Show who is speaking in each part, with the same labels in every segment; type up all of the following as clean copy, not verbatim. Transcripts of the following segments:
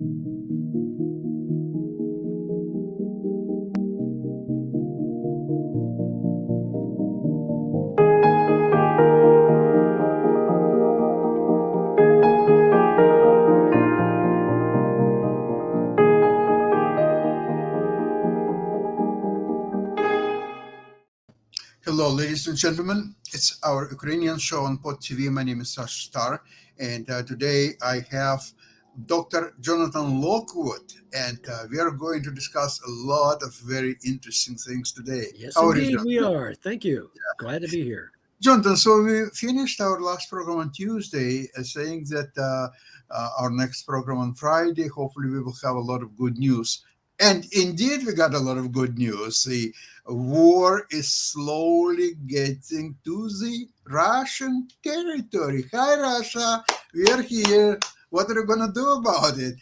Speaker 1: Hello, ladies and gentlemen. It's our Ukrainian show on Pod TV. My name is Sash Star, and today I have Dr. Jonathan Lockwood, and we are going to discuss a lot of very interesting things today.
Speaker 2: Yes,
Speaker 1: How are you,
Speaker 2: indeed, we
Speaker 1: Jonathan?
Speaker 2: are. Thank you. Glad to be here.
Speaker 1: Jonathan, so we finished our last program on Tuesday, saying that our next program on Friday, hopefully we will have a lot of good news. And indeed, we got a lot of good news. The war is slowly getting to the Russian territory. Hi, Russia. We are here. What are you going to do about it?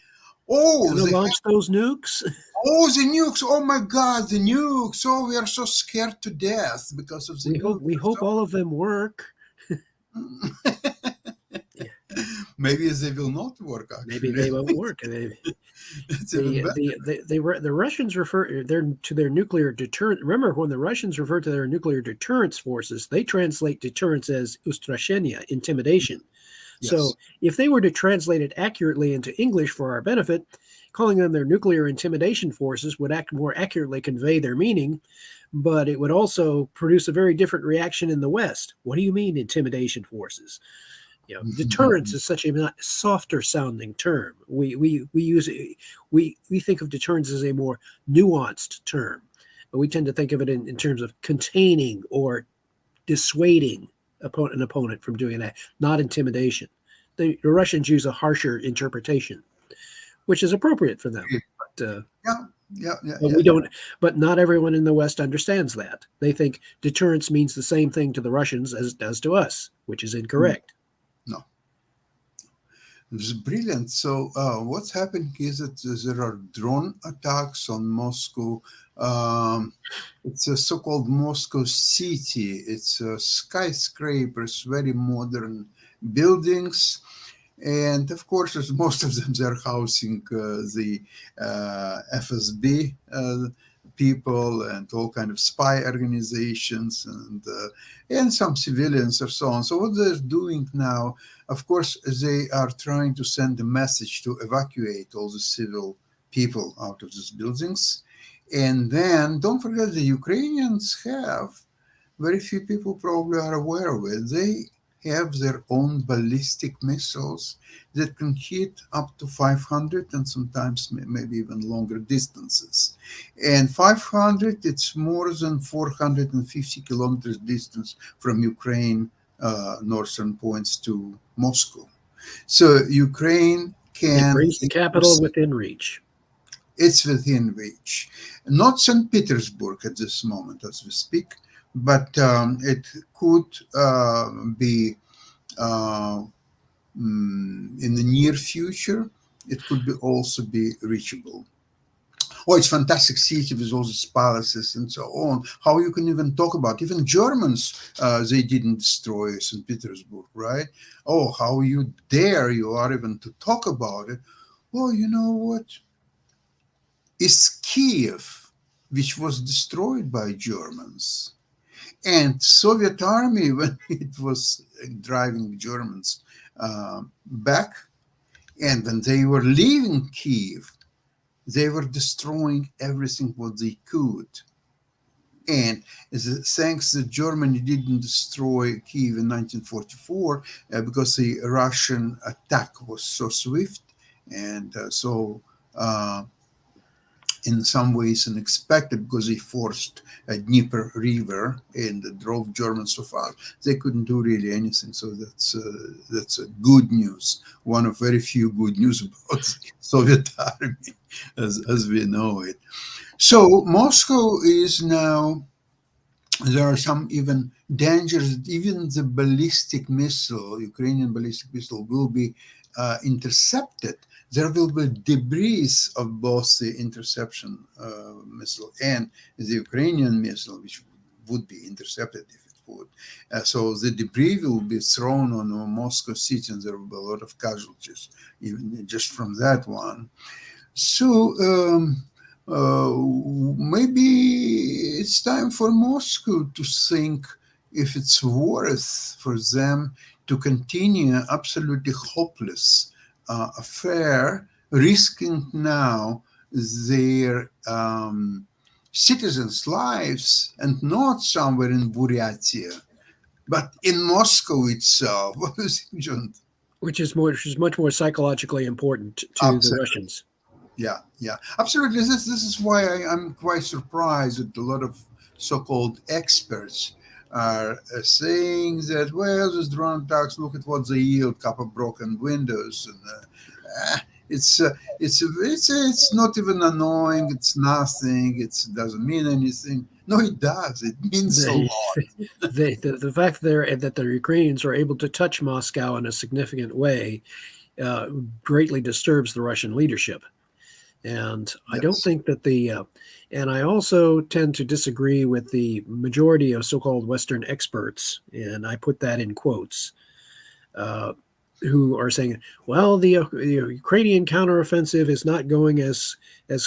Speaker 1: Oh,
Speaker 2: Gonna launch those nukes?
Speaker 1: the nukes. Oh, my God, the nukes. Oh, we are so scared to death because of the nukes.
Speaker 2: We hope all of them work.
Speaker 1: Maybe they will not work. Actually.
Speaker 2: Maybe they won't work.
Speaker 1: It's even better.
Speaker 2: The Russians refer to their nuclear deterrent. Remember, when the Russians refer to their nuclear deterrence forces, they translate deterrence as ustrashenia, intimidation.
Speaker 1: Yes.
Speaker 2: So if they were to translate it accurately into English for our benefit, calling them their nuclear intimidation forces would more accurately convey their meaning, but it would also produce a very different reaction in the West. What do you mean, intimidation forces? Deterrence is such a softer sounding term. We think of deterrence as a more nuanced term, but we tend to think of it in terms of containing or dissuading an opponent from doing that, not intimidation. The Russians use a harsher interpretation, which is appropriate for them. But, we don't. But not everyone in the West understands that. They think deterrence means the same thing to the Russians as it does to us, which is incorrect.
Speaker 1: No. It's brilliant. So what's happening is that there are drone attacks on Moscow. It's a so-called Moscow city. It's skyscrapers, very modern buildings. And of course, most of them are housing the FSB people and all kind of spy organizations and some civilians or so on. So what they're doing now, of course, they are trying to send a message to evacuate all the civil people out of these buildings. And then don't forget the Ukrainians have, very few people probably are aware of it, they have their own ballistic missiles that can hit up to 500 and sometimes maybe even longer distances. And 500, it's more than 450 kilometers distance from Ukraine northern points to Moscow. So Ukraine can...
Speaker 2: It brings the capital within reach.
Speaker 1: It's within reach. Not St. Petersburg at this moment as we speak, but it could be in the near future, it could also be reachable. Oh, it's a fantastic city with all these palaces and so on. How you can even talk about, even Germans, they didn't destroy St. Petersburg, right? Oh, how you are even to talk about it. Well, you know what? It's Kiev, which was destroyed by Germans. And Soviet army, when it was driving Germans back, and when they were leaving Kiev, they were destroying everything what they could. And thanks that Germany didn't destroy Kiev in 1944 because the Russian attack was so swift and in some ways unexpected, because they forced a Dnieper River and drove Germans so far. They couldn't do really anything. So that's a good news. One of very few good news about the Soviet army as we know it. So Moscow is now, there are some even dangers, even the ballistic missile, Ukrainian ballistic missile will be intercepted. There will be debris of both the interception missile and the Ukrainian missile, which would be intercepted if it put. So the debris will be thrown on Moscow city, and there will be a lot of casualties, even just from that one. So maybe it's time for Moscow to think if it's worth for them to continue absolutely hopeless affair, risking now their citizens' lives, and not somewhere in Buryatia, but in Moscow itself. What do you think, John?
Speaker 2: which is much more psychologically important to the Russians.
Speaker 1: Yeah, absolutely. This is why I'm quite surprised that a lot of so-called experts are saying that, well, these drone attacks, look at what they yield: couple broken windows, and it's not even annoying. It's nothing. It doesn't mean anything. No, it does. It means a
Speaker 2: The,
Speaker 1: lot.
Speaker 2: the fact that the Ukrainians are able to touch Moscow in a significant way greatly disturbs the Russian leadership. And I don't
Speaker 1: Yes.
Speaker 2: think that and I also tend to disagree with the majority of so-called Western experts, and I put that in quotes, uh, who are saying, well, the Ukrainian counteroffensive is not going as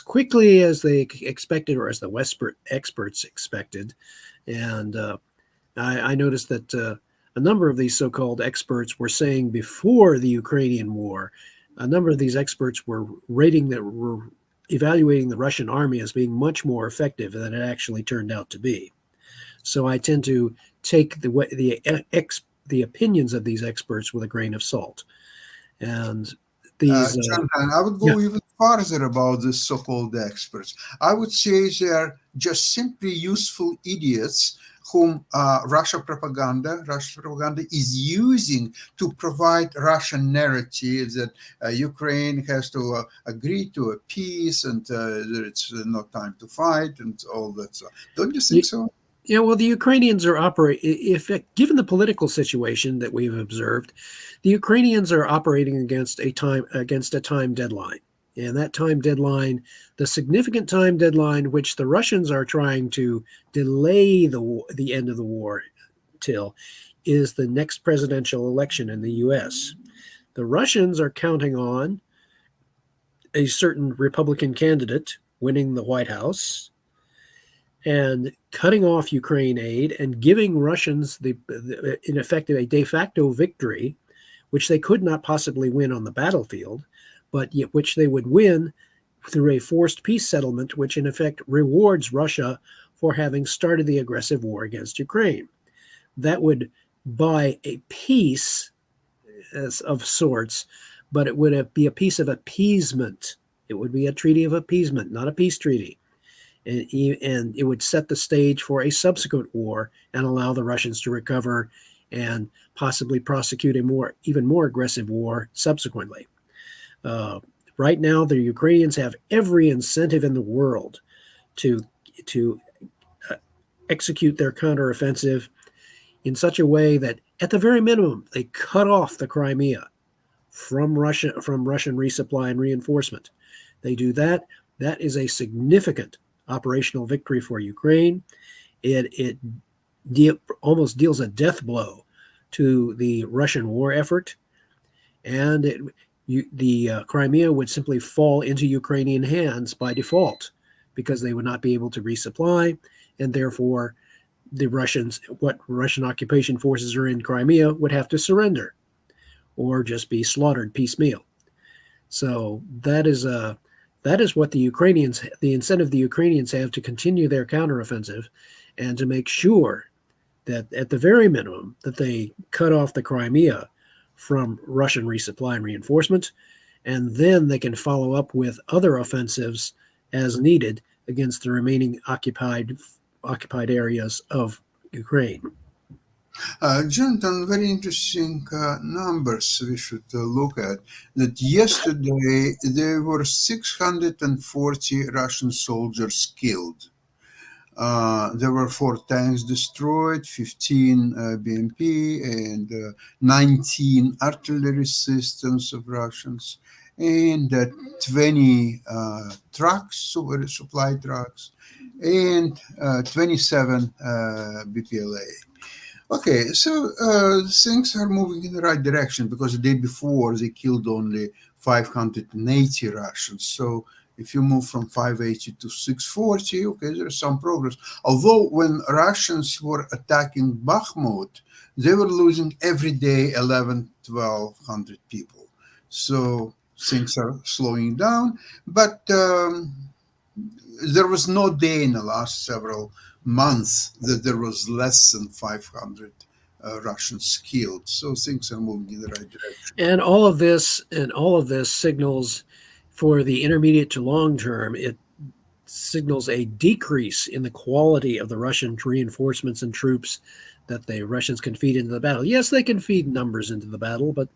Speaker 2: quickly as they expected, or as the Western experts expected. And I noticed that a number of these so-called experts were saying before the Ukrainian war, a number of these experts were evaluating the Russian army as being much more effective than it actually turned out to be. So I tend to take the opinions of these experts with a grain of salt. And these,
Speaker 1: Jonathan, I would
Speaker 2: yeah,
Speaker 1: go even farther about these so-called experts. I would say they're just simply useful idiots whom Russian propaganda is using to provide Russian narrative that Ukraine has to agree to a peace, and that it's not time to fight and all that stuff. Don't you think so?
Speaker 2: Yeah, well, the Ukrainians are given the political situation that we've observed, the Ukrainians are operating against a time deadline. And that time deadline, the significant time deadline, which the Russians are trying to delay the end of the war till, is the next presidential election in the U.S. The Russians are counting on a certain Republican candidate winning the White House and cutting off Ukraine aid and giving Russians in effect a de facto victory, which they could not possibly win on the battlefield, but yet which they would win through a forced peace settlement, which in effect rewards Russia for having started the aggressive war against Ukraine. That would buy a peace of sorts, but it would be a peace of appeasement. It would be a treaty of appeasement, not a peace treaty. And it would set the stage for a subsequent war and allow the Russians to recover and possibly prosecute even more aggressive war subsequently. Right now, the Ukrainians have every incentive in the world to execute their counteroffensive in such a way that, at the very minimum, they cut off the Crimea from Russian resupply and reinforcement. They do that. That is a significant operational victory for Ukraine. It almost deals a death blow to the Russian war effort, and the Crimea would simply fall into Ukrainian hands by default because they would not be able to resupply, and therefore what Russian occupation forces are in Crimea would have to surrender or just be slaughtered piecemeal. So that is what the incentive the Ukrainians have to continue their counteroffensive and to make sure that at the very minimum that they cut off the Crimea from Russian resupply and reinforcement, and then they can follow up with other offensives as needed against the remaining occupied areas of Ukraine.
Speaker 1: Jonathan, very interesting numbers we should look at. That yesterday there were 640 Russian soldiers killed. There were 4 tanks destroyed, 15 BMP, and 19 artillery systems of Russians, and 20 trucks, supply trucks, and 27 BPLA. Okay, so things are moving in the right direction because the day before they killed only 580 Russians. So if you move from 580 to 640, okay, there's some progress. Although when Russians were attacking Bakhmut, they were losing every day 11, 1200 people. So things are slowing down, but there was no day in the last several months that there was less than 500 Russians killed. So things are moving in the right direction.
Speaker 2: And all of this signals for the intermediate to long term. It signals a decrease in the quality of the Russian reinforcements and troops that the Russians can feed into the battle. Yes, they can feed numbers into the battle, but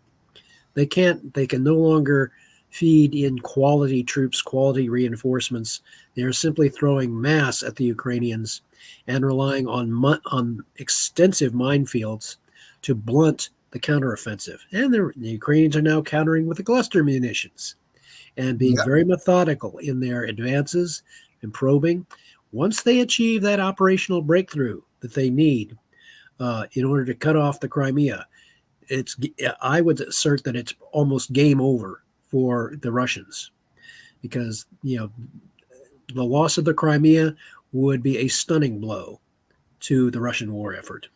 Speaker 2: they can't. They can no longer feed in quality troops, quality reinforcements. They are simply throwing mass at the Ukrainians and relying on extensive minefields to blunt the counteroffensive. And the Ukrainians are now countering with the cluster munitions and being
Speaker 1: Yeah.
Speaker 2: very methodical in their advances and probing. Once they achieve that operational breakthrough that they need in order to cut off the Crimea, I would assert that it's almost game over for the Russians, because the loss of the Crimea would be a stunning blow to the Russian war effort,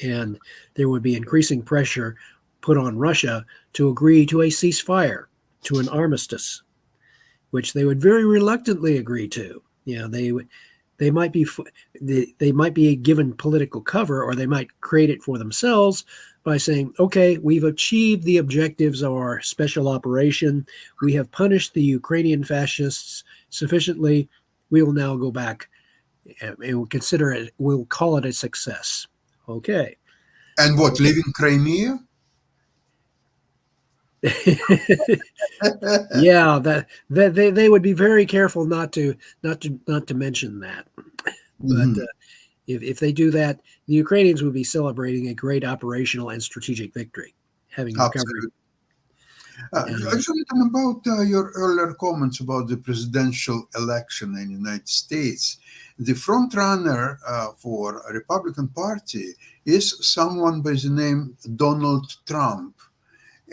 Speaker 2: and there would be increasing pressure put on Russia to agree to a ceasefire, to an armistice, which they would very reluctantly agree to. They might be given political cover, or they might create it for themselves by saying, okay, we've achieved the objectives of our special operation. We have punished the Ukrainian fascists sufficiently. We will now go back and we'll call it a success. Okay.
Speaker 1: And what, leaving Crimea?
Speaker 2: Yeah, that they would be very careful not to mention that. But
Speaker 1: Mhm.
Speaker 2: if they do that, the Ukrainians would be celebrating a great operational and strategic victory, having recovered.
Speaker 1: Absolutely.
Speaker 2: And
Speaker 1: Jonathan, about your earlier comments about the presidential election in the United States, the front runner for a Republican Party is someone by the name Donald Trump.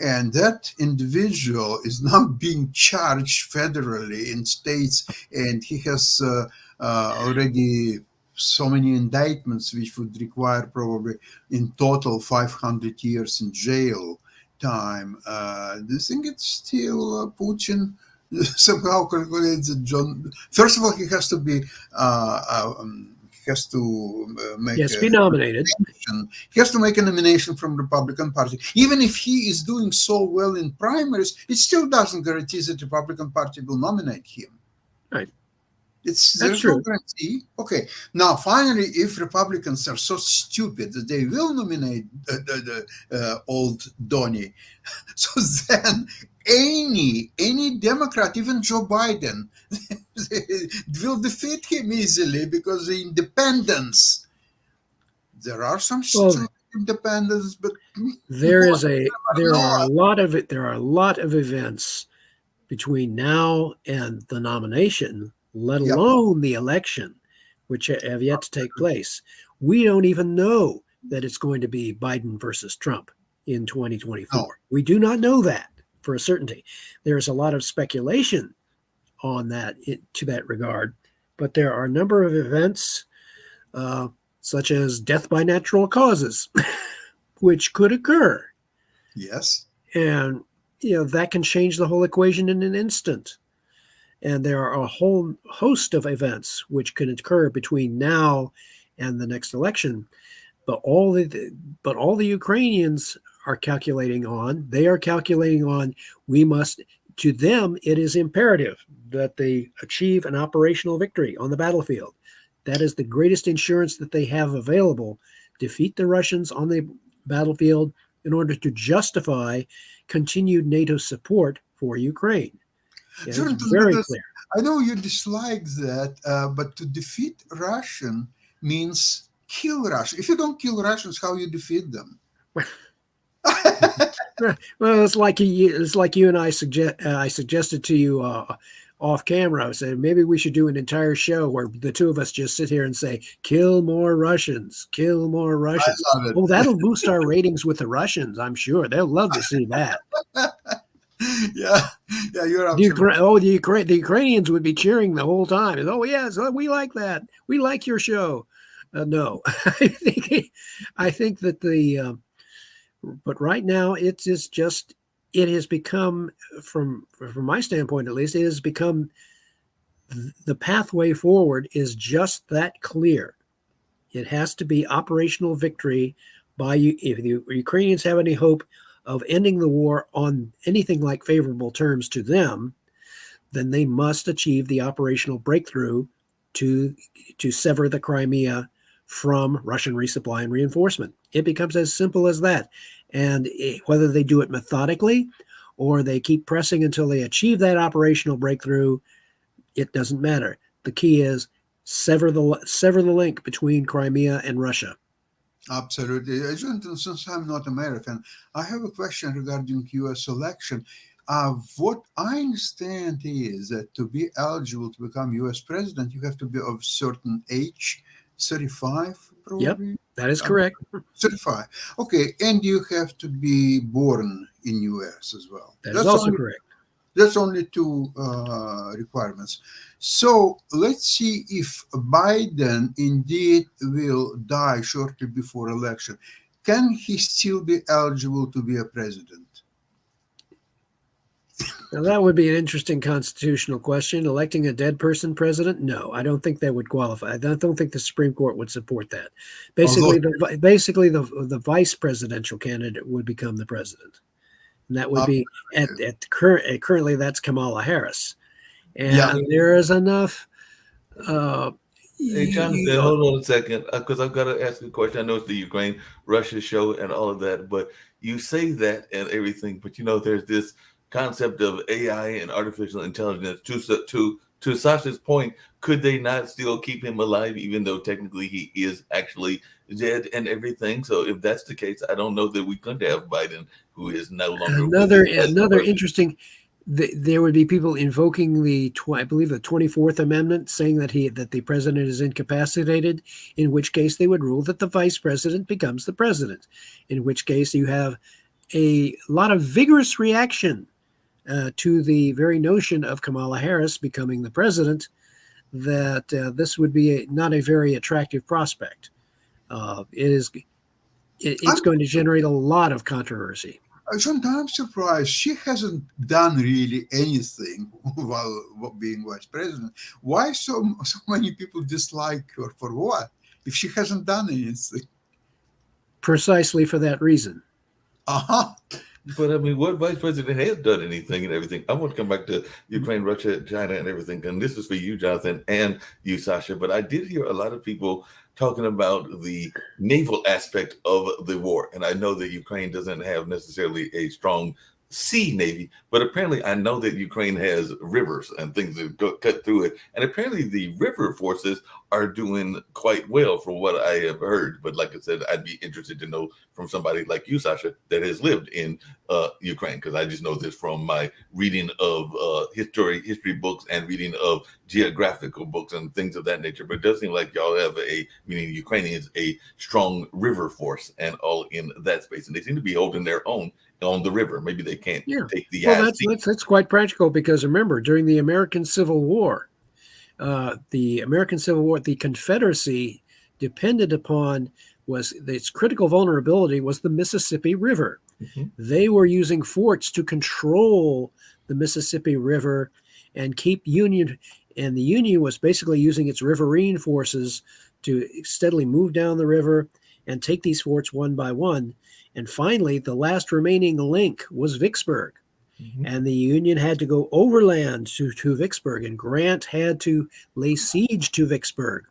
Speaker 1: And that individual is now being charged federally in states, and he has already so many indictments, which would require probably in total 500 years in jail time. Do you think it's still Putin somehow calculates that John? First of all, he has to be he has to make
Speaker 2: yes,
Speaker 1: a
Speaker 2: be nominated.
Speaker 1: nomination. He has to make a nomination from Republican Party. Even if he is doing so well in primaries, it still doesn't guarantee that the Republican Party will nominate him.
Speaker 2: Right. That's
Speaker 1: There's no
Speaker 2: true.
Speaker 1: guarantee. Okay, now finally, if Republicans are so stupid that they will nominate the old Donnie, so then any Democrat, even Joe Biden, will defeat him easily because the independents. There are some
Speaker 2: Well,
Speaker 1: strong independents, but
Speaker 2: there
Speaker 1: most
Speaker 2: is a
Speaker 1: are
Speaker 2: there are a
Speaker 1: not.
Speaker 2: lot of it. There are a lot of events between now and the nomination, let
Speaker 1: Yeah,
Speaker 2: alone the election, which have yet to take place. We don't even know that it's going to be Biden versus Trump in 2024.
Speaker 1: no.
Speaker 2: We do not know that for a certainty. There is a lot of speculation on that to that regard, but there are a number of events, such as death by natural causes, which could occur,
Speaker 1: Yes.
Speaker 2: and that can change the whole equation in an instant. And there are a whole host of events which can occur between now and the next election. But all the Ukrainians are calculating on, we must, to them, it is imperative that they achieve an operational victory on the battlefield. That is the greatest insurance that they have available. Defeat the Russians on the battlefield in order to justify continued NATO support for Ukraine. Yeah,
Speaker 1: Jonathan,
Speaker 2: it's very
Speaker 1: because
Speaker 2: clear.
Speaker 1: I know you dislike that, but to defeat Russian means kill Russia. If you don't kill Russians, how you defeat them?
Speaker 2: Well, it's like you and I suggested to you off camera. I said maybe we should do an entire show where the two of us just sit here and say, "Kill more Russians, kill more
Speaker 1: I
Speaker 2: Russians."
Speaker 1: love
Speaker 2: Oh,
Speaker 1: it.
Speaker 2: that'll boost our ratings with the Russians. I'm sure they'll love to see that.
Speaker 1: Yeah, yeah, you're absolutely.
Speaker 2: The Ukrainians would be cheering the whole time. Oh yes, we like that. We like your show. No, I think that but right now it is just it has become from my standpoint at least it has become the pathway forward is just that clear. It has to be operational victory by you. If the Ukrainians have any hope of ending the war on anything like favorable terms to them, then they must achieve the operational breakthrough to sever the Crimea from Russian resupply and reinforcement. It becomes as simple as that. And whether they do it methodically or they keep pressing until they achieve that operational breakthrough, it doesn't matter. The key is sever the link between Crimea and Russia.
Speaker 1: Absolutely. Jonathan, since I'm not American, I have a question regarding U.S. election. What I understand is that to be eligible to become U.S. president, you have to be of certain age, 35 probably.
Speaker 2: Yep, that is correct.
Speaker 1: 35. Okay, and you have to be born in U.S. as well.
Speaker 2: That is also correct.
Speaker 1: That's only two requirements. So let's see if Biden indeed will die shortly before election. Can he still be eligible to be a president?
Speaker 2: Now, that would be an interesting constitutional question. Electing a dead person president? No, I don't think that would qualify. I don't think the Supreme Court would support that. Basically, the vice presidential candidate would become the president. And that would be currently that's Kamala Harris. And there is enough.
Speaker 3: Hey, Jonathan, hold on a second, because I've got to ask a question. I know it's the Ukraine-Russia show and all of that, but you say that and everything, but there's this concept of AI and artificial intelligence. To Sasha's point, could they not still keep him alive, even though technically he is actually dead and everything? So if that's the case, I don't know that we could have Biden, who is no longer
Speaker 2: another interesting. There would be people invoking I believe the 24th Amendment, saying that the president is incapacitated. In which case, they would rule that the vice president becomes the president. In which case, you have a lot of vigorous reaction to the very notion of Kamala Harris becoming the president. That this would be not a very attractive prospect. It's going to generate a lot of controversy.
Speaker 1: Jonathan, I'm surprised she hasn't done really anything while being vice president. Why so many people dislike her? For what? If she hasn't done anything.
Speaker 2: Precisely for that reason.
Speaker 3: But I mean, what vice president has done anything and everything? I want to come back to Ukraine, Russia, China, and everything. And this is for you, Jonathan, and you, Sasha. But I did hear a lot of people talking about the naval aspect of the war. And I know that Ukraine doesn't have necessarily a strong sea navy, but apparently I know that Ukraine has rivers and things that cut through it. And apparently the river forces are doing quite well from what I have heard. But like I said, I'd be interested to know from somebody like you, Sasha, that has lived in Ukraine, because I just know this from my reading of history books and reading of geographical books and things of that nature. But it does seem like y'all have meaning Ukrainians, a strong river force and all in that space. And they seem to be holding their own on the river. Maybe they can't take the
Speaker 2: that's quite practical, because remember, during the American Civil War, the Confederacy depended upon its critical vulnerability was the Mississippi River. Mm-hmm. They were using forts to control the Mississippi River and keep Union, and the Union was basically using its riverine forces to steadily move down the river and take these forts one by one. And finally, the last remaining link was Vicksburg. Mm-hmm. And the Union had to go overland to Vicksburg, and Grant had to lay siege to Vicksburg,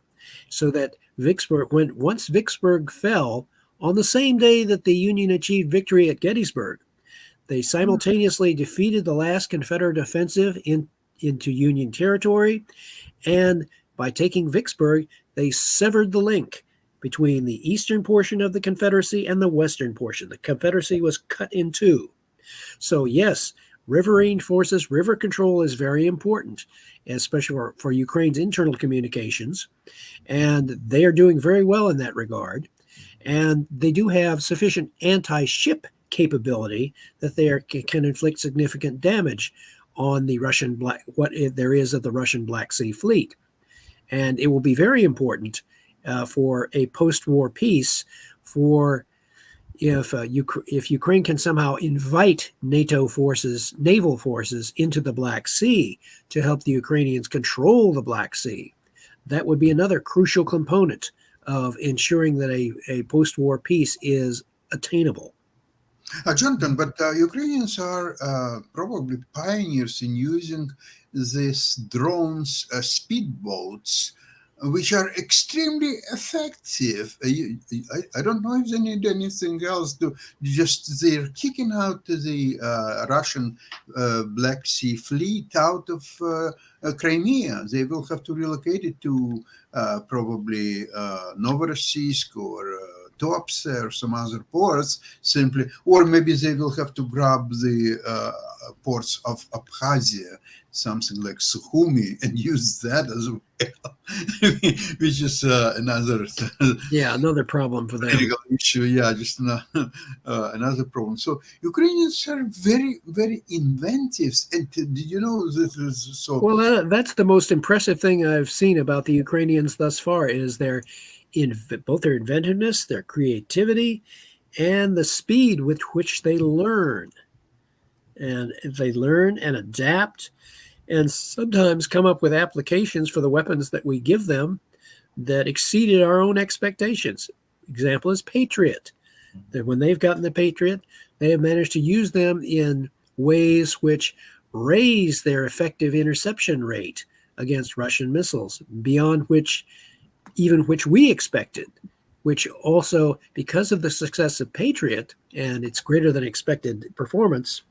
Speaker 2: so that once Vicksburg fell, on the same day that the Union achieved victory at Gettysburg, they simultaneously defeated the last Confederate offensive into Union territory. And by taking Vicksburg, they severed the link between the eastern portion of the Confederacy and the western portion. The Confederacy was cut in two. So yes, Riverine forces, river control is very important, especially for Ukraine's internal communications. And they are doing very well in that regard. And they do have sufficient anti-ship capability that can inflict significant damage on the Russian what there is of the Russian Black Sea Fleet. And it will be very important for a post-war peace for if Ukraine can somehow invite NATO forces, naval forces, into the Black Sea to help the Ukrainians control the Black Sea. That would be another crucial component of ensuring that a post-war peace is attainable.
Speaker 1: Jonathan, but Ukrainians are probably pioneers in using these drones, speedboats, which are extremely effective. I don't know if they need anything else. They're kicking out the Russian Black Sea Fleet out of Crimea. They will have to relocate it to probably Novorossiysk or Tuapse or some other ports simply, or maybe they will have to grab the ports of Abkhazia, something like Sukhumi, and use that as well, which is
Speaker 2: another problem for them.
Speaker 1: Issue, just another problem. So Ukrainians are very, very inventive. And did you know this is so?
Speaker 2: Well, that's the most impressive thing I've seen about the Ukrainians thus far is both their inventiveness, their creativity, and the speed with which they learn. And they learn and adapt and sometimes come up with applications for the weapons that we give them that exceeded our own expectations. Example is Patriot. That when they've gotten the Patriot, they have managed to use them in ways which raise their effective interception rate against Russian missiles beyond which we expected, which also, because of the success of Patriot and its greater than expected performance,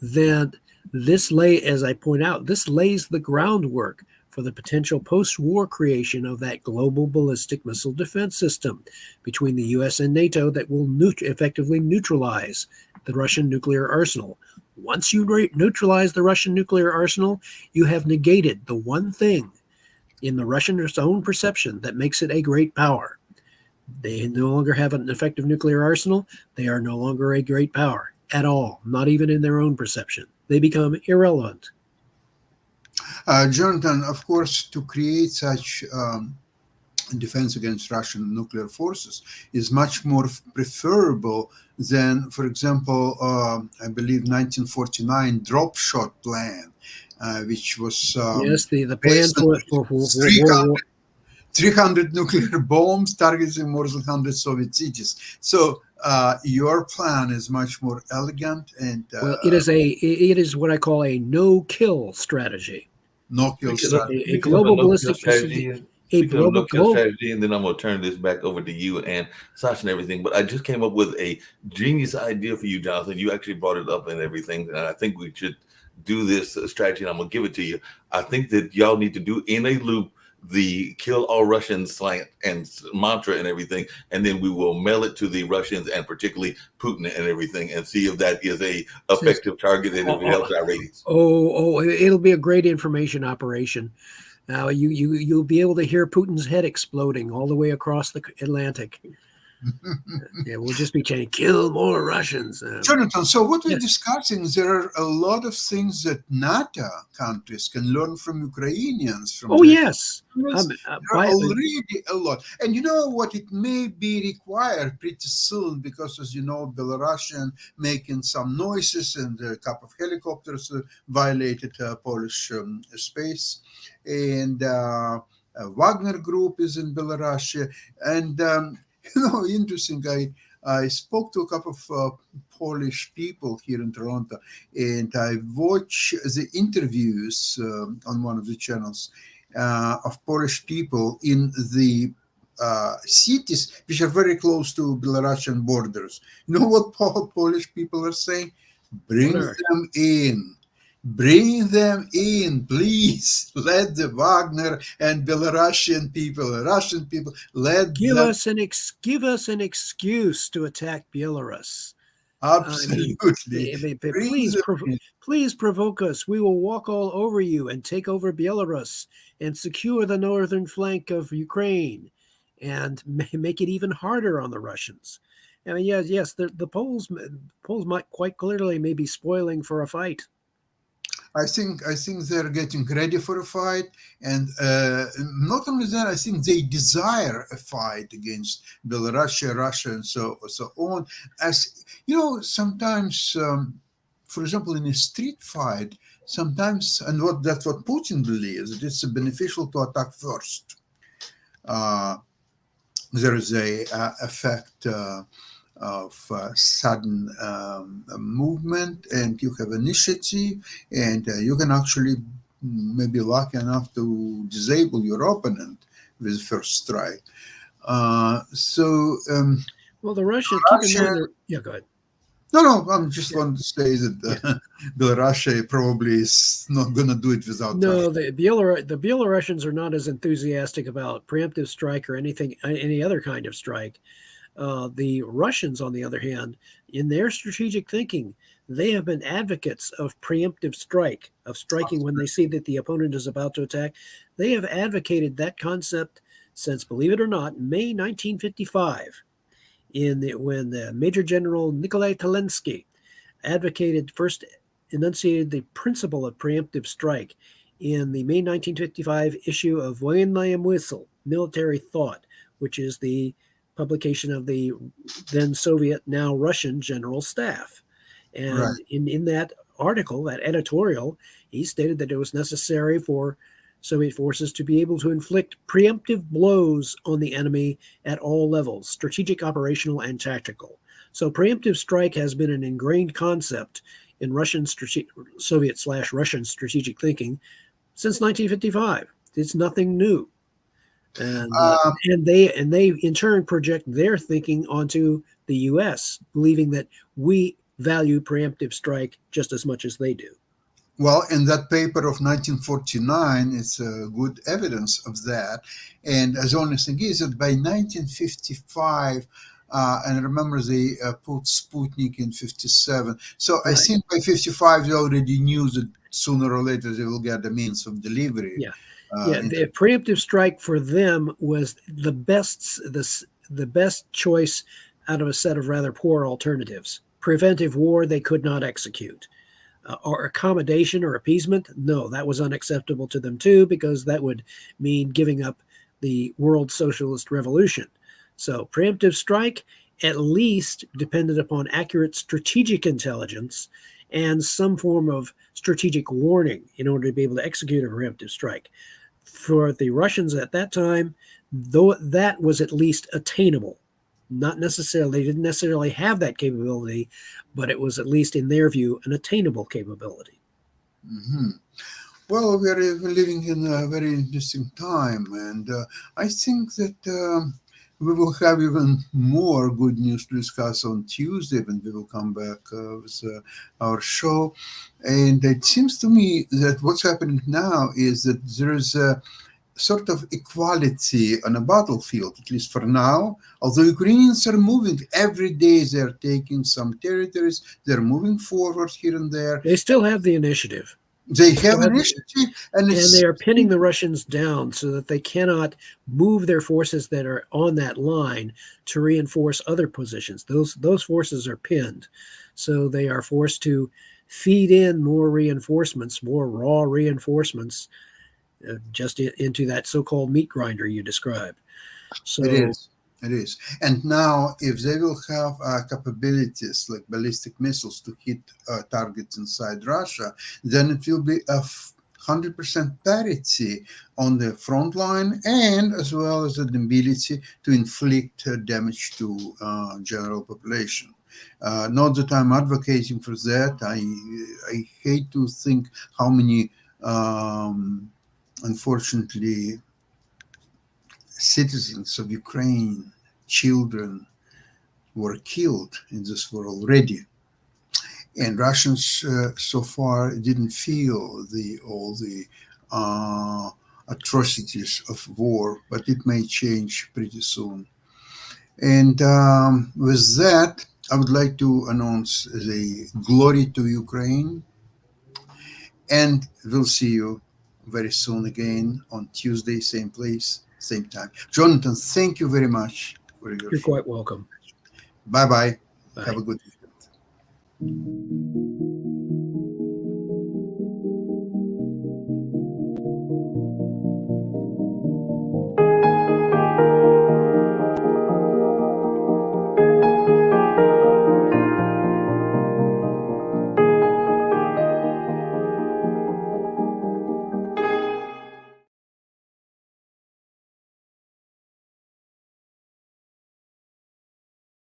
Speaker 2: then as I point out, this lays the groundwork for the potential post-war creation of that global ballistic missile defense system between the U.S. and NATO that will effectively neutralize the Russian nuclear arsenal. Once you neutralize the Russian nuclear arsenal, you have negated the one thing in the Russians' own perception that makes it a great power. They no longer have an effective nuclear arsenal. They are no longer a great power at all, not even in their own perception. They become irrelevant.
Speaker 1: Jonathan, of course, to create such defense against Russian nuclear forces is much more preferable than, for example, I believe 1949 drop shot plan, which was
Speaker 2: the plan for
Speaker 1: 300 nuclear bombs targeting more than 100 Soviet cities. So your plan is much more elegant and
Speaker 2: it is what I call a no-kill strategy.
Speaker 1: No-kill strategy.
Speaker 2: A global ballistic strategy.
Speaker 3: Strategy, and then I'm going to turn this back over to you and Sasha and everything. But I just came up with a genius idea for you, Jonathan. You actually brought it up and everything, and I think we should do this strategy, and I'm going to give it to you. I think that y'all need to do in a loop the kill all Russians slant and mantra and everything, and then we will mail it to the Russians and particularly Putin and everything, and see if that is a effective target and if it helps our ratings.
Speaker 2: It'll be a great information operation. Now you'll be able to hear Putin's head exploding all the way across the Atlantic. We'll just be chanting, kill more Russians.
Speaker 1: Jonathan, so what we're discussing, there are a lot of things that NATO countries can learn from Ukrainians.
Speaker 2: Yes.
Speaker 1: Already a lot. And you know what? It may be required pretty soon because, as you know, Belarusian making some noises and a couple of helicopters violated Polish space. And Wagner Group is in Belarus. And interesting. I spoke to a couple of Polish people here in Toronto, and I watched the interviews on one of the channels of Polish people in the cities which are very close to Belarusian borders. You know what Polish people are saying? Bring them in. Bring them in, please. Let the Wagner and Belarusian people, Russian people,
Speaker 2: give us an excuse to attack Belarus.
Speaker 1: Absolutely. Bring
Speaker 2: Please,
Speaker 1: them in.
Speaker 2: please provoke us. We will walk all over you and take over Belarus and secure the northern flank of Ukraine and make it even harder on the Russians. I mean, yes, the Poles might quite clearly may be spoiling for a fight.
Speaker 1: I think they're getting ready for a fight, and not only that, I think they desire a fight against Belarus, Russia, and so on. As you know, sometimes, for example, in a street fight, sometimes, and that's what Putin believes, that it's beneficial to attack first. There is a effect of sudden movement, and you have initiative, and you can actually maybe lucky enough to disable your opponent with first strike.
Speaker 2: Well, the Russians, keep in mind, yeah, go ahead.
Speaker 1: No, I'm just want to say that Belarus probably is not going to do it without.
Speaker 2: No, the Belarusians are not as enthusiastic about preemptive strike or any other kind of strike. The Russians, on the other hand, in their strategic thinking, they have been advocates of preemptive strike, of striking when they see that the opponent is about to attack. They have advocated that concept since, believe it or not, May 1955. When Major General Nikolai Telensky first enunciated the principle of preemptive strike in the May 1955 issue of Voyenная мысль, Military Thought, which is the publication of the then Soviet, now Russian General Staff. And right. in that article, that editorial, he stated that it was necessary for Soviet forces to be able to inflict preemptive blows on the enemy at all levels, strategic, operational, and tactical. So preemptive strike has been an ingrained concept in Soviet/Russian strategic thinking since 1955. It's nothing new. And they in turn project their thinking onto the U.S., believing that we value preemptive strike just as much as they do.
Speaker 1: Well, in that paper of 1949, it's good evidence of that. And as only thing is that by 1955, and remember they put Sputnik in 57. So right. I think by 55 they already knew that sooner or later they will get the means of delivery.
Speaker 2: Yeah. The preemptive strike for them was the best choice out of a set of rather poor alternatives. Preventive war they could not execute. Or accommodation or appeasement, no, that was unacceptable to them too, because that would mean giving up the world socialist revolution. So preemptive strike at least depended upon accurate strategic intelligence and some form of strategic warning in order to be able to execute a preemptive strike. For the Russians at that time, though, that was at least attainable. Not necessarily, they didn't necessarily have that capability, but it was at least in their view an attainable capability.
Speaker 1: Mm-hmm. Well, we're living in a very interesting time, and I think that we will have even more good news to discuss on Tuesday when we will come back with our show. And it seems to me that what's happening now is that there is a sort of equality on a battlefield, at least for now. Although Ukrainians are moving every day, they're taking some territories, they're moving forward here and there.
Speaker 2: They still have the initiative.
Speaker 1: They have initiative,
Speaker 2: and they are pinning the Russians down so that they cannot move their forces that are on that line to reinforce other positions. Those forces are pinned, so they are forced to feed in more reinforcements, more raw reinforcements, just into that so-called meat grinder you described. So
Speaker 1: it is. And now, if they will have capabilities like ballistic missiles to hit targets inside Russia, then it will be a 100% parity on the front line, and as well as the ability to inflict damage to general population. Not that I'm advocating for that. I hate to think how many unfortunately, citizens of Ukraine, children, were killed in this war already. And Russians so far didn't feel all the atrocities of war, but it may change pretty soon. And with that, I would like to announce the glory to Ukraine, and we'll see you very soon again on Tuesday, same place, same time. Jonathan, thank you very much for your
Speaker 2: You're
Speaker 1: share.
Speaker 2: quite welcome.
Speaker 1: Bye bye.
Speaker 2: Bye.
Speaker 1: Have a good weekend.